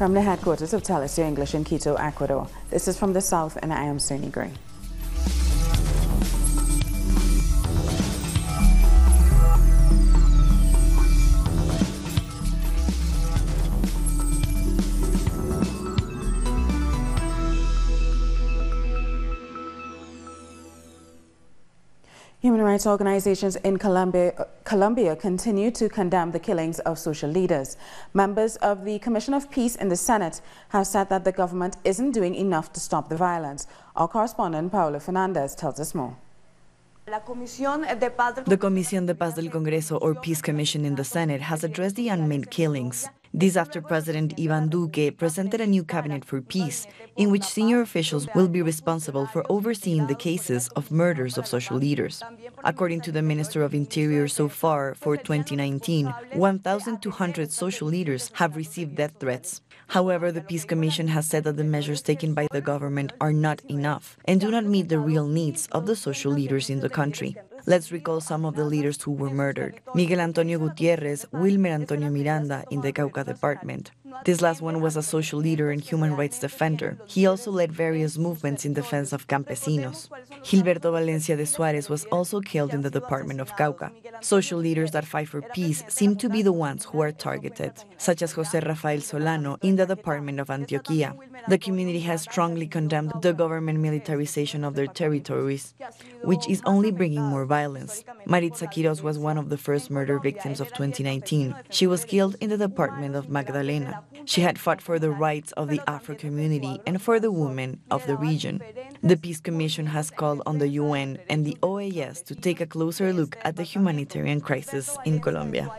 From the headquarters of Telesur English in Quito, Ecuador, this is From the South, and I am Sunny Gray. Human rights organizations in Colombia continue to condemn the killings of social leaders. Members of the Commission of Peace in the Senate have said that the government isn't doing enough to stop the violence. Our correspondent, Paolo Fernandez, tells us more. The Comisión de Paz del Congreso, or Peace Commission in the Senate, has addressed the unmade killings. This after President Iván Duque presented a new cabinet for peace, in which senior officials will be responsible for overseeing the cases of murders of social leaders. According to the Minister of Interior, so far, for 2019, 1,200 social leaders have received death threats. However, the Peace Commission has said that the measures taken by the government are not enough and do not meet the real needs of the social leaders in the country. Let's recall some of the leaders who were murdered. Miguel Antonio Gutiérrez, Wilmer Antonio Miranda in the Cauca department. This last one was a social leader and human rights defender. He also led various movements in defense of campesinos. Gilberto Valencia de Suárez was also killed in the department of Cauca. Social leaders that fight for peace seem to be the ones who are targeted, such as José Rafael Solano in the department of Antioquia. The community has strongly condemned the government militarization of their territories, which is only bringing more violence. Maritza Quiroz was one of the first murder victims of 2019. She was killed in the department of Magdalena. She had fought for the rights of the Afro community and for the women of the region. The Peace Commission has called on the UN and the OAS to take a closer look at the humanitarian crisis in Colombia.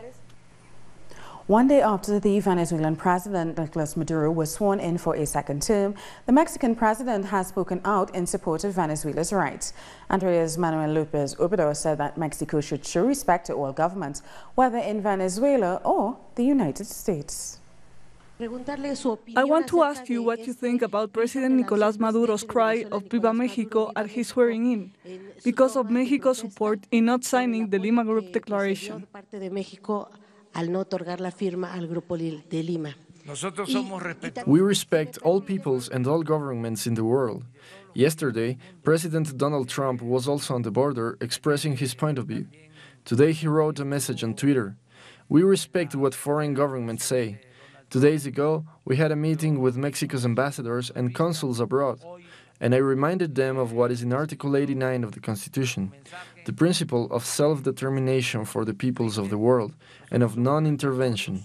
One day after the Venezuelan president, Nicolas Maduro, was sworn in for a second term, the Mexican president has spoken out in support of Venezuela's rights. Andres Manuel Lopez Obrador said that Mexico should show respect to all governments, whether in Venezuela or the United States. I want to ask you what you think about President Nicolás Maduro's cry of Viva Mexico at his swearing-in, because of Mexico's support in not signing the Lima Group Declaration. We respect all peoples and all governments in the world. Yesterday, President Donald Trump was also on the border expressing his point of view. Today he wrote a message on Twitter. We respect what foreign governments say. 2 days ago, we had a meeting with Mexico's ambassadors and consuls abroad, and I reminded them of what is in Article 89 of the Constitution, the principle of self-determination for the peoples of the world and of non-intervention.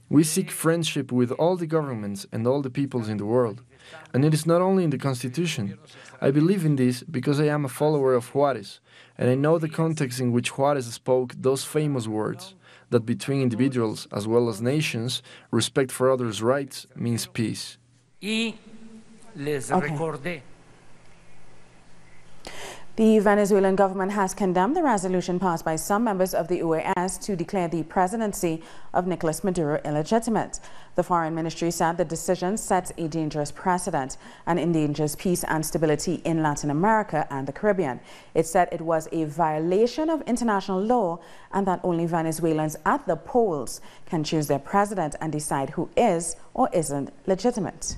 We seek friendship with all the governments and all the peoples in the world, and it is not only in the Constitution. I believe in this because I am a follower of Juárez, and I know the context in which Juárez spoke those famous words, that between individuals as well as nations, respect for others' rights means peace. Okay. The Venezuelan government has condemned the resolution passed by some members of the OAS to declare the presidency of Nicolas Maduro illegitimate. The Foreign Ministry said the decision sets a dangerous precedent and endangers peace and stability in Latin America and the Caribbean. It said it was a violation of international law and that only Venezuelans at the polls can choose their president and decide who is or isn't legitimate.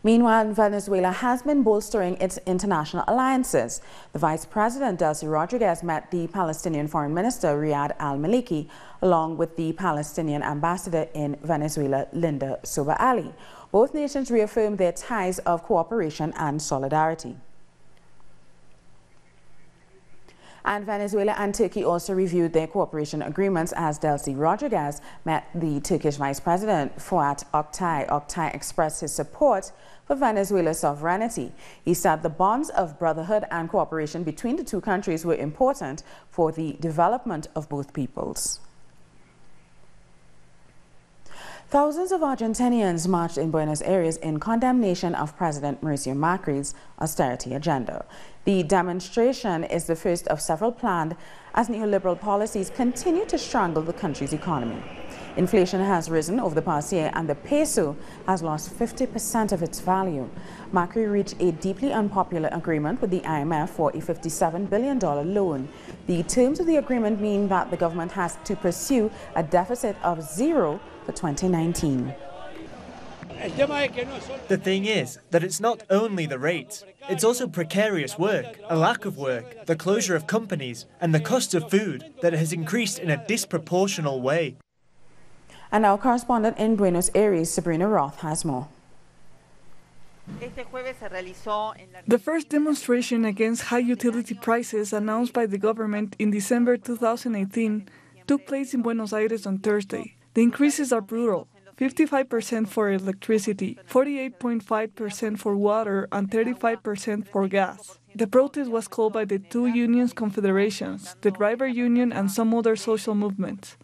Meanwhile, Venezuela has been bolstering its international alliances. The Vice President, Delcy Rodriguez, met the Palestinian Foreign Minister, Riyad al-Maliki, along with the Palestinian ambassador in Venezuela, Linda Soba Ali. Both nations reaffirmed their ties of cooperation and solidarity. And Venezuela and Turkey also reviewed their cooperation agreements as Delcy Rodriguez met the Turkish Vice President, Fuat Oktay. Oktay expressed his support for Venezuela's sovereignty. He said the bonds of brotherhood and cooperation between the two countries were important for the development of both peoples. Thousands of Argentinians marched in Buenos Aires in condemnation of President Mauricio Macri's austerity agenda. The demonstration is the first of several planned as neoliberal policies continue to strangle the country's economy. Inflation has risen over the past year and the peso has lost 50% of its value. Macri reached a deeply unpopular agreement with the IMF for a $57 billion loan. The terms of the agreement mean that the government has to pursue a deficit of zero for 2019. The thing is that it's not only the rates, it's also precarious work, a lack of work, the closure of companies, and the cost of food that has increased in a disproportional way. And our correspondent in Buenos Aires, Sabrina Roth, has more. The first demonstration against high utility prices announced by the government in December 2018 took place in Buenos Aires on Thursday. The increases are brutal. 55% for electricity, 48.5% for water, and 35% for gas. The protest was called by the two unions' confederations, the driver union and some other social movements.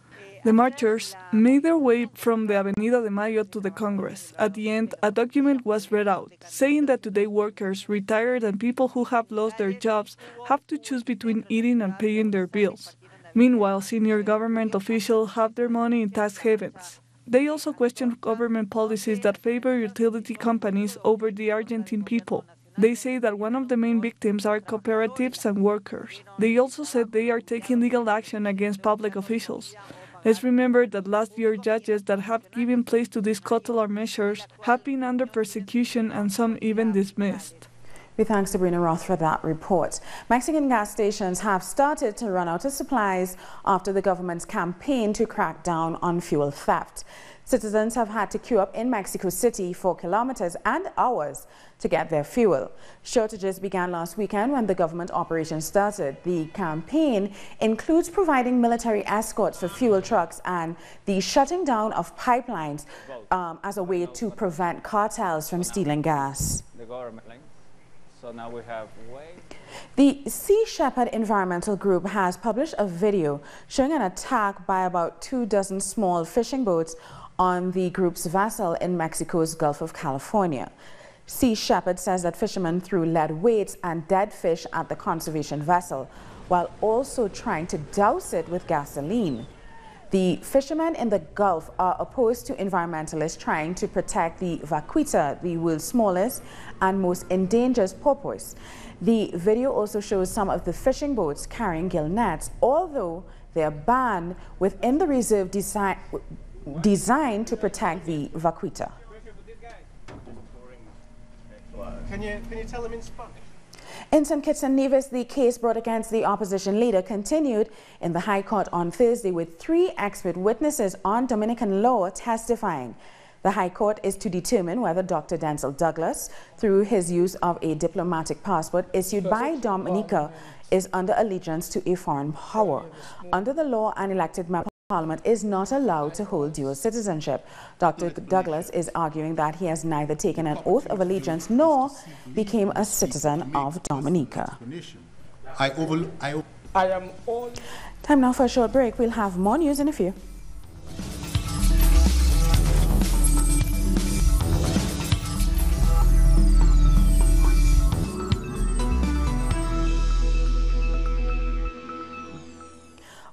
The marchers made their way from the Avenida de Mayo to the Congress. At the end, a document was read out, saying that today workers, retired, and people who have lost their jobs have to choose between eating and paying their bills. Meanwhile, senior government officials have their money in tax havens. They also questioned government policies that favor utility companies over the Argentine people. They say that one of the main victims are cooperatives and workers. They also said they are taking legal action against public officials. Let's remember that last year judges that have given place to these cautelar measures have been under persecution and some even dismissed. We thank Sabrina Roth for that report. Mexican gas stations have started to run out of supplies after the government's campaign to crack down on fuel theft. Citizens have had to queue up in Mexico City for kilometers and hours to get their fuel. Shortages began last weekend when the government operation started. The campaign includes providing military escorts for fuel trucks and the shutting down of pipelines as a way to prevent cartels from stealing gas. So now we have The Sea Shepherd Environmental Group has published a video showing an attack by about 24 small fishing boats on the group's vessel in Mexico's Gulf of California. Sea Shepherd says that fishermen threw lead weights and dead fish at the conservation vessel while also trying to douse it with gasoline. The fishermen in the Gulf are opposed to environmentalists trying to protect the vaquita, the world's smallest and most endangered porpoise. The video also shows some of the fishing boats carrying gill nets, although they are banned within the reserve designed to protect the vaquita. Can you tell them in Spanish? In St. Kitts and Nevis, the case brought against the opposition leader continued in the High Court on Thursday with 3 expert witnesses on Dominican law testifying. The High Court is to determine whether Dr. Denzel Douglas, through his use of a diplomatic passport issued by Dominica, is under allegiance to a foreign power. Under the law, an elected member of Parliament is not allowed to hold dual citizenship. Dr. Douglas is arguing that he has neither taken an oath of allegiance nor became a citizen of Dominica. Time now for a short break. We'll have more news in a few.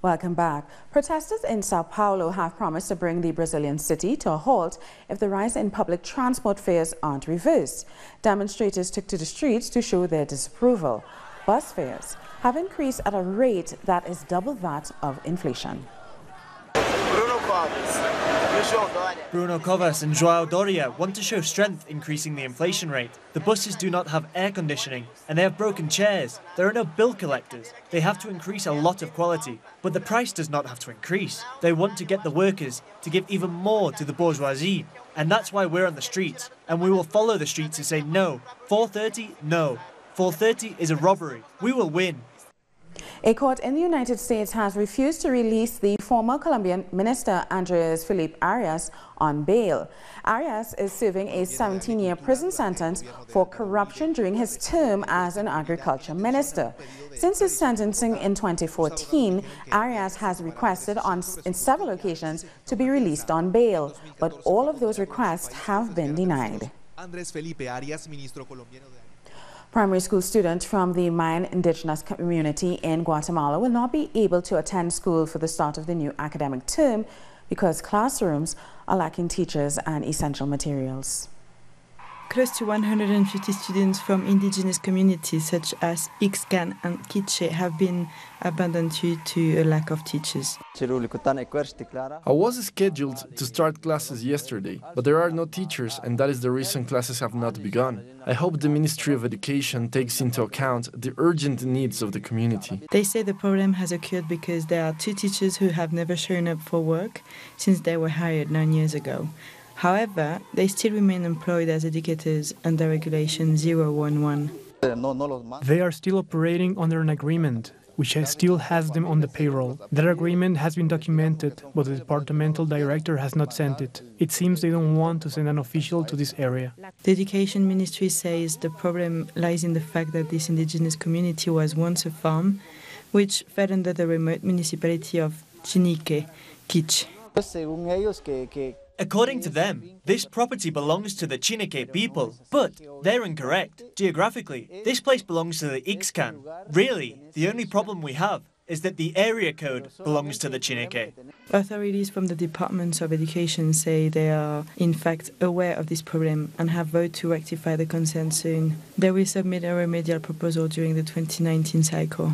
Welcome back. Protesters in Sao Paulo have promised to bring the Brazilian city to a halt if the rise in public transport fares aren't reversed. Demonstrators took to the streets to show their disapproval. Bus fares have increased at a rate that is double that of inflation. Bruno Covas and João Doria want to show strength increasing the inflation rate. The buses do not have air conditioning and they have broken chairs. There are no bill collectors. They have to increase a lot of quality, but the price does not have to increase. They want to get the workers to give even more to the bourgeoisie, and that's why we're on the streets, and we will follow the streets to say no. 430, no. 430 is a robbery. We will win. A court in the United States has refused to release the former Colombian minister Andres Felipe Arias on bail. Arias is serving a 17-year prison sentence for corruption during his term as an agriculture minister. Since his sentencing in 2014, Arias has requested in several occasions to be released on bail, but all of those requests have been denied. Primary school students from the Mayan indigenous community in Guatemala will not be able to attend school for the start of the new academic term because classrooms are lacking teachers and essential materials. Close to 150 students from indigenous communities such as Ixcan and Quiche have been abandoned due to a lack of teachers. I was scheduled to start classes yesterday, but there are no teachers, and that is the reason classes have not begun. I hope the Ministry of Education takes into account the urgent needs of the community. They say the problem has occurred because there are 2 teachers who have never shown up for work since they were hired 9 years ago. However, they still remain employed as educators under Regulation 011. They are still operating under an agreement, which still has them on the payroll. That agreement has been documented, but the departmental director has not sent it. It seems they don't want to send an official to this area. The Education Ministry says the problem lies in the fact that this indigenous community was once a farm, which fell under the remote municipality of Chinique, Quiche. According to them, this property belongs to the Chinique people, but they're incorrect. Geographically, this place belongs to the Ixcan. Really, the only problem we have is that the area code belongs to the Chinique. Authorities from the Departments of Education say they are, in fact, aware of this problem and have vowed to rectify the concern soon. They will submit a remedial proposal during the 2019 cycle.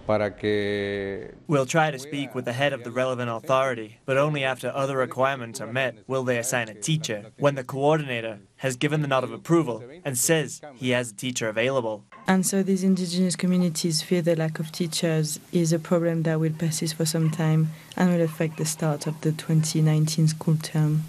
We'll try to speak with the head of the relevant authority, but only after other requirements are met will they assign a teacher, when the coordinator has given the nod of approval and says he has a teacher available. And so these indigenous communities fear the lack of teachers is a problem that will persist for some time and will affect the start of the 2019 school term.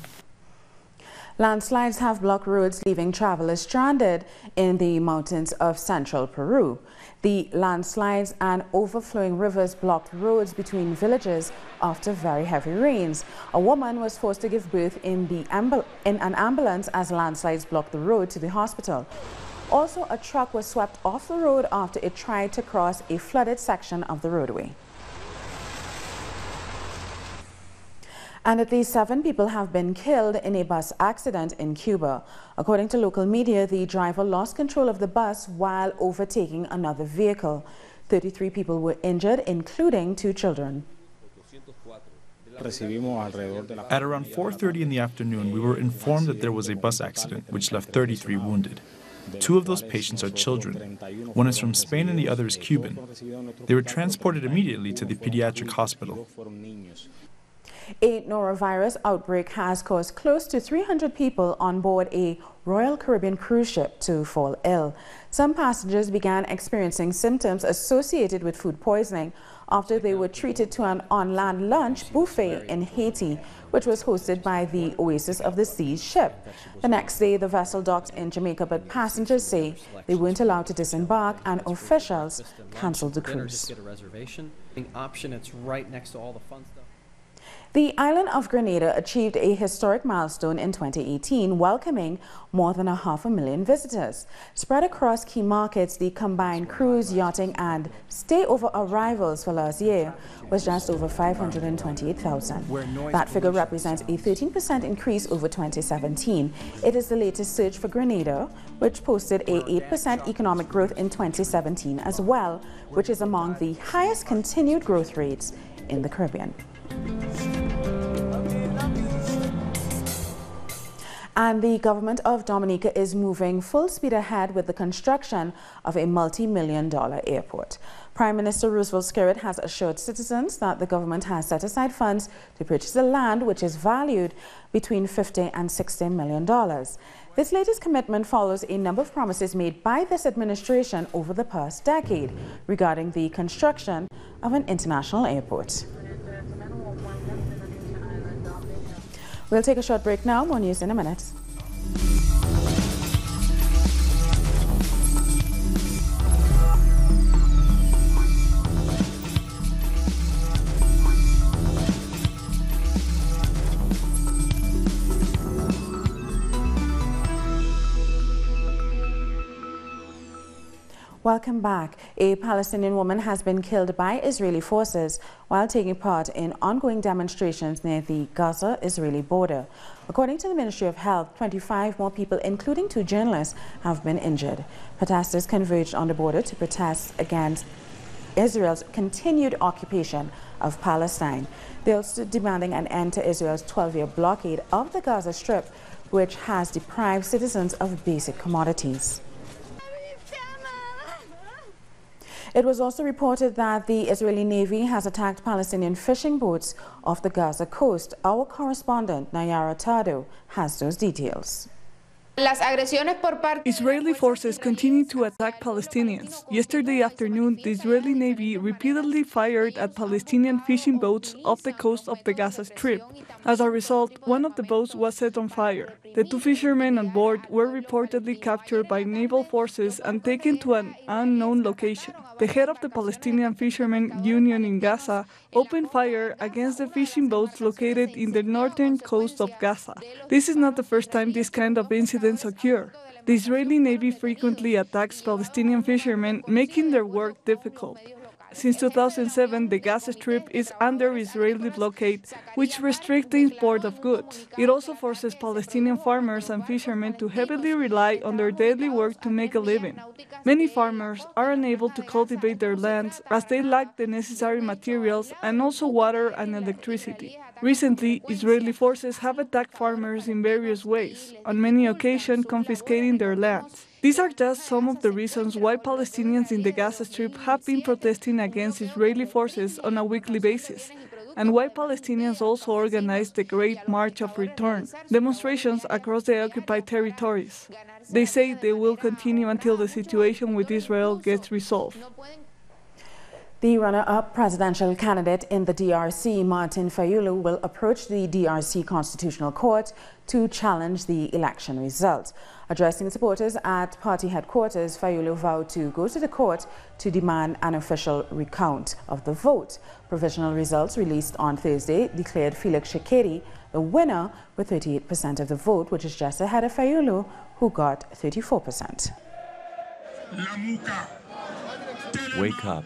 Landslides have blocked roads, leaving travelers stranded in the mountains of central Peru. The landslides and overflowing rivers blocked roads between villages after very heavy rains. A woman was forced to give birth in an ambulance as landslides blocked the road to the hospital. Also, a truck was swept off the road after it tried to cross a flooded section of the roadway. And at least 7 people have been killed in a bus accident in Cuba. According to local media, the driver lost control of the bus while overtaking another vehicle. 33 people were injured, including 2 children. At around 4:30 in the afternoon, we were informed that there was a bus accident, which left 33 wounded. 2 of those patients are children. One is from Spain and the other is Cuban. They were transported immediately to the pediatric hospital. A norovirus outbreak has caused close to 300 people on board a Royal Caribbean cruise ship to fall ill. Some passengers began experiencing symptoms associated with food poisoning after they were treated to an on-land lunch buffet in Haiti, which was hosted by the Oasis of the Seas ship. The next day, the vessel docked in Jamaica, but passengers say they weren't allowed to disembark and officials canceled the cruise. It's right next to all the fun stuff. The island of Grenada achieved a historic milestone in 2018, welcoming more than 500,000 visitors. Spread across key markets, the combined cruise, yachting and stay-over arrivals for last year was just over 528,000. That figure represents a 13% increase over 2017. It is the latest surge for Grenada, which posted a 8% economic growth in 2017 as well, which is among the highest continued growth rates in the Caribbean. And the government of Dominica is moving full speed ahead with the construction of a multi-million-dollar airport. Prime Minister Roosevelt Skerrit has assured citizens that the government has set aside funds to purchase the land, which is valued between $50 and $60 million. This latest commitment follows a number of promises made by this administration over the past decade regarding the construction of an international airport. We'll take a short break now. More news in a minute. Welcome back. A Palestinian woman has been killed by Israeli forces while taking part in ongoing demonstrations near the Gaza-Israeli border. According to the Ministry of Health, 25 more people, including 2 journalists, have been injured. Protesters converged on the border to protest against Israel's continued occupation of Palestine. They're also demanding an end to Israel's 12-year blockade of the Gaza Strip, which has deprived citizens of basic commodities. It was also reported that the Israeli Navy has attacked Palestinian fishing boats off the Gaza coast. Our correspondent, Nayara Tado, has those details. Israeli forces continue to attack Palestinians. Yesterday afternoon, the Israeli Navy repeatedly fired at Palestinian fishing boats off the coast of the Gaza Strip. As a result, one of the boats was set on fire. The two fishermen on board were reportedly captured by naval forces and taken to an unknown location. The head of the Palestinian Fishermen Union in Gaza opened fire against the fishing boats located in the northern coast of Gaza. This is not the first time this kind of incidents occur. The Israeli Navy frequently attacks Palestinian fishermen, making their work difficult. Since 2007, the Gaza Strip is under Israeli blockade, which restricts the import of goods. It also forces Palestinian farmers and fishermen to heavily rely on their daily work to make a living. Many farmers are unable to cultivate their lands as they lack the necessary materials and also water and electricity. Recently, Israeli forces have attacked farmers in various ways, on many occasions confiscating their lands. These are just some of the reasons why Palestinians in the Gaza Strip have been protesting against Israeli forces on a weekly basis, and why Palestinians also organized the Great March of Return, demonstrations across the occupied territories. They say they will continue until the situation with Israel gets resolved. The runner-up presidential candidate in the DRC, Martin Fayulu, will approach the DRC Constitutional Court to challenge the election results. Addressing supporters at party headquarters, Fayulu vowed to go to the court to demand an official recount of the vote. Provisional results released on Thursday declared Felix Tshisekedi the winner with 38% of the vote, which is just ahead of Fayulu, who got 34%. Wake up.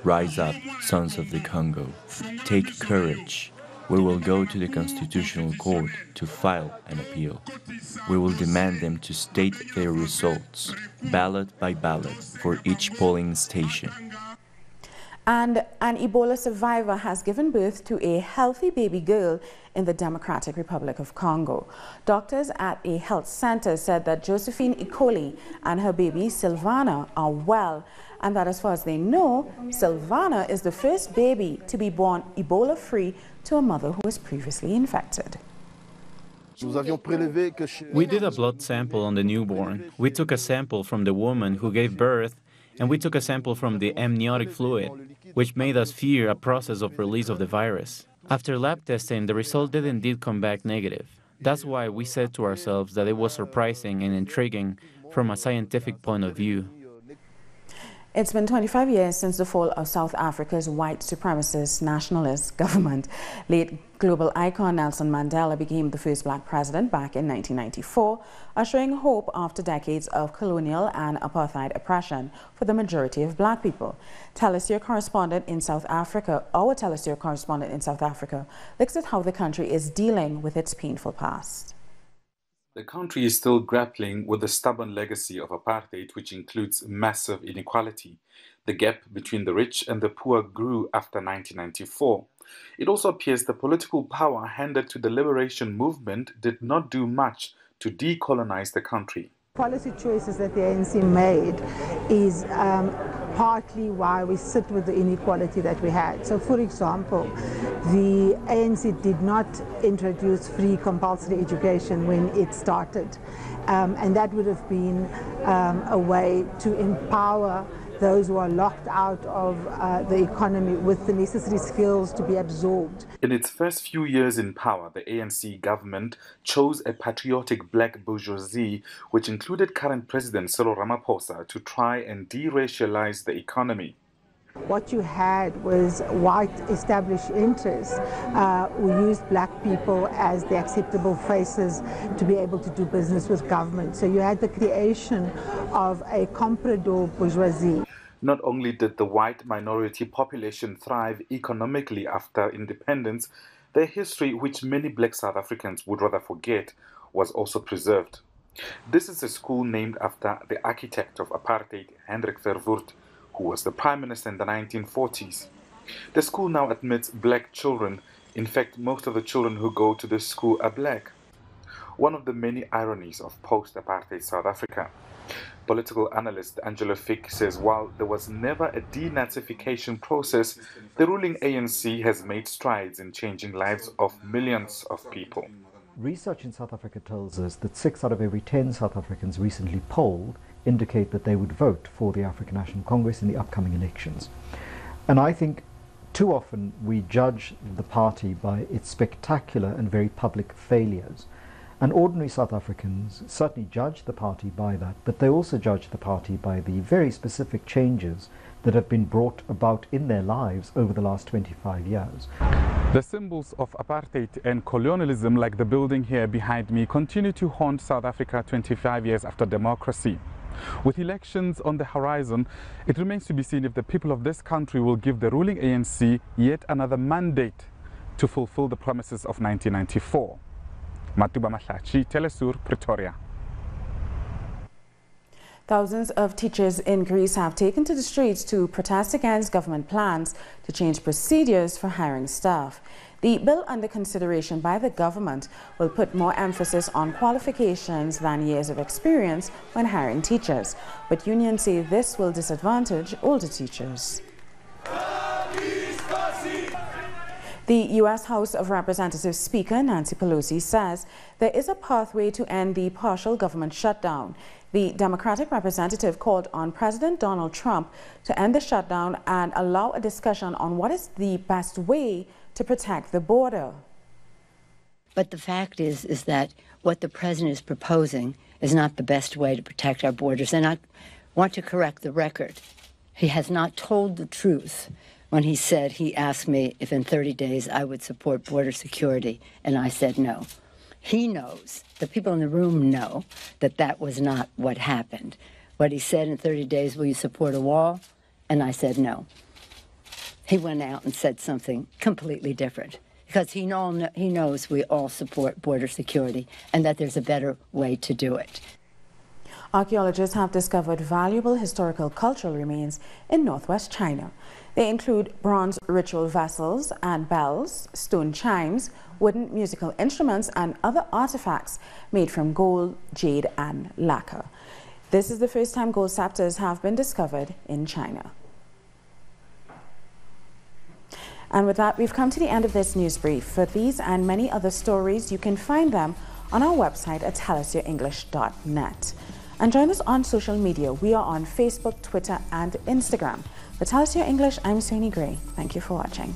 Rise up, sons of the Congo. Take courage. We will go to the Constitutional Court to file an appeal. We will demand them to state their results, ballot by ballot, for each polling station. And an Ebola survivor has given birth to a healthy baby girl in the Democratic Republic of Congo. Doctors at a health center said that Josephine Ikoli and her baby Silvana are well, and that as far as they know, Silvana is the first baby to be born Ebola-free to a mother who was previously infected. We did a blood sample on the newborn. We took a sample from the woman who gave birth, and we took a sample from the amniotic fluid, which made us fear a process of release of the virus. After lab testing, the result did indeed come back negative. That's why we said to ourselves that it was surprising and intriguing from a scientific point of view. It's been 25 years since the fall of South Africa's white supremacist nationalist government. Late global icon Nelson Mandela became the first black president back in 1994, ushering hope after decades of colonial and apartheid oppression for the majority of black people. Our Telesur correspondent in South Africa looks at how the country is dealing with its painful past. The country is still grappling with the stubborn legacy of apartheid, which includes massive inequality. The gap between the rich and the poor grew after 1994. It also appears the political power handed to the liberation movement did not do much to decolonize the country. Policy choices that the ANC made is partly why we sit with the inequality that we had. So, for example, the ANC did not introduce free compulsory education when it started, and that would have been a way to empower those who are locked out of the economy with the necessary skills to be absorbed. In its first few years in power, the ANC government chose a patriotic black bourgeoisie, which included current President Cyril Ramaphosa, to try and de-racialize the economy. What you had was white established interests who used black people as the acceptable faces to be able to do business with government. So you had the creation of a comprador bourgeoisie. Not only did the white minority population thrive economically after independence, their history, which many black South Africans would rather forget, was also preserved. This is a school named after the architect of apartheid, Hendrik Verwoerd, who was the prime minister in the 1940s. The school now admits black children. In fact, most of the children who go to this school are black. One of the many ironies of post-apartheid South Africa. Political analyst Angelo Fick says while there was never a denazification process, the ruling ANC has made strides in changing lives of millions of people. Research in South Africa tells us that 6 out of every 10 South Africans recently polled indicate that they would vote for the African National Congress in the upcoming elections. And I think too often we judge the party by its spectacular and very public failures. And ordinary South Africans certainly judge the party by that, but they also judge the party by the very specific changes that have been brought about in their lives over the last 25 years. The symbols of apartheid and colonialism, like the building here behind me, continue to haunt South Africa 25 years after democracy. With elections on the horizon, it remains to be seen if the people of this country will give the ruling ANC yet another mandate to fulfill the promises of 1994. Matuba Mahlachi, Telesur, Pretoria. Thousands of teachers in Greece have taken to the streets to protest against government plans to change procedures for hiring staff. The bill under consideration by the government will put more emphasis on qualifications than years of experience when hiring teachers, but unions say this will disadvantage older teachers. The U.S. House of Representatives Speaker Nancy Pelosi says there is a pathway to end the partial government shutdown. The Democratic representative called on President Donald Trump to end the shutdown and allow a discussion on what is the best way to protect the border. But the fact is that what the president is proposing is not the best way to protect our borders. And I want to correct the record. He has not told the truth when he said he asked me if in 30 days I would support border security, and I said no. He knows, the people in the room know, that that was not what happened. What he said in 30 days, will you support a wall? And I said no. He went out and said something completely different, because he knows we all support border security and that there's a better way to do it. Archaeologists have discovered valuable historical cultural remains in northwest China. They include bronze ritual vessels and bells, stone chimes, wooden musical instruments, and other artifacts made from gold, jade, and lacquer. This is the first time gold scepters have been discovered in China. And with that, we've come to the end of this news brief. For these and many other stories, you can find them on our website at tellusyourenglish.net. And join us on social media. We are on Facebook, Twitter, and Instagram. For Tell Us Your English, I'm Sony Gray. Thank you for watching.